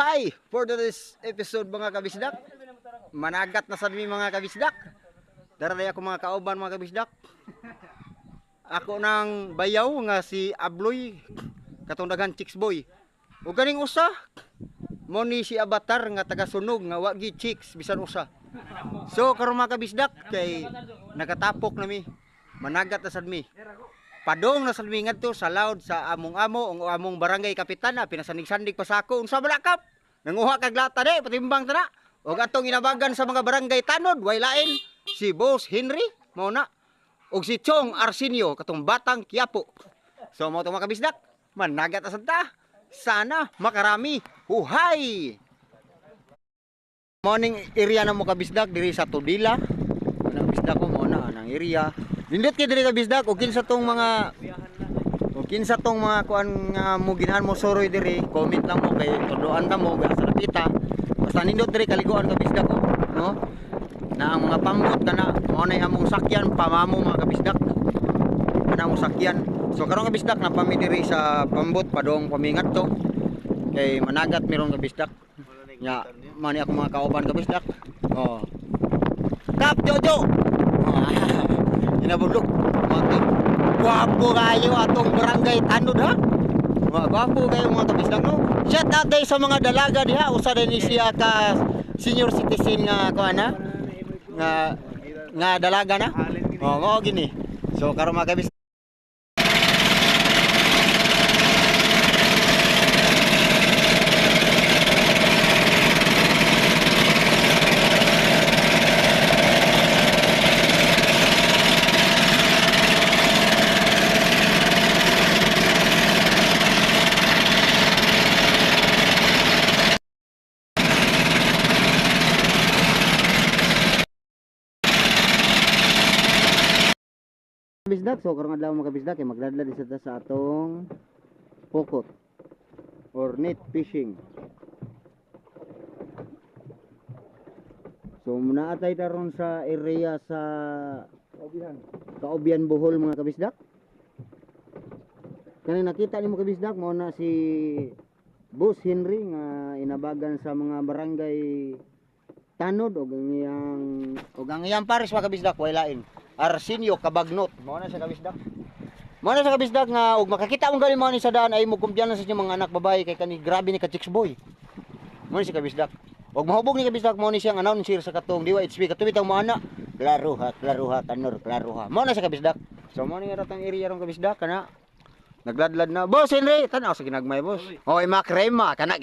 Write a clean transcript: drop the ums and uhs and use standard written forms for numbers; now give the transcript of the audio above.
Hi! For this episode mga kabisdak, managat na sad mi mga kabisdak. Daraday ako mga kauban mga kabisdak. Ako nang bayaw nga si Abloy, katong daghan chicks boy. Ug ganing usa, mo ni si Avatar nga taga sunog nga wa gi chicks bisan usa. So karon mga kabisdak kay nakatapok na mi. Managat na sad mi. Padong na sad mi ngadto sa loud sa among amo ang among barangay kapitana pinasandig-sandig pa sa ako unsa balakap. Nanguha kag lata de patimbang tana. Og atong inabagan sa mga barangay tanod way lain si Boss Henry mao na og si Chong Arsenio katong batang Quiapo. So mo to mga kabisdak, managat na sad ta. Sana makarami. Huhay! Morning area na mo kabisdak diri sa Tudila. Ang bisdak ko mo na anang area. Nindot kay diri kabisdak og kinsa tong mga kuan nga mo ginahan mo soroy diri, comment lang mo kay tuduan ta mo sa napita. Basta nindot diri kaliguan kabisdak ko, no? Na ang mga pambot kana mo na among sakyan pamamo mga kabisdak. Ana mo sakyan. So karon kabisdak na pami diri sa pambot padong pamingat to. Kay managat meron kabisdak. Nya mani ako mga kauban kabisdak. Oh. Kap Jojo. Inabulok. Matik. Guwapo kayo atong barangay tanod ha. Guwapo kayo mga kabisdak no. Shout out day sa mga dalaga diha usa din siya ka senior citizen nga kuan na nga dalaga na. Oh, mao gini. So karon mga kabisdak kabisdak, so karong adlaw mga kabisdak kay magdadla di sa atong pokot or net fishing. So muna atay taron sa area sa Kaobian Bohol mga kabisdak. Kani nakita nimo kabisdak mao na si Boss Henry nga inabagan sa mga barangay tanod og ang iyang pares mga kabisdak way lain. Arsenio Kabagnot. Mao na sa kabisdak. Mao na sa kabisdak nga og makakita mong gali mao ni sa daan ay mo kumpiyansa sa inyong mga anak babae kay kani grabe ni ka chicks boy. Mao ni sa kabisdak. Og mahubog ni kabisdak mao ni siyang announcer sa katong Diwa HB katuwit ang mga anak. Klaruha tanor klaruha. Mao na sa kabisdak. So mao ni nga ratang area ron kabisdak kana nagladlad na. Boss Henry, tanaw sa ginagmay boss. Oy makrema kana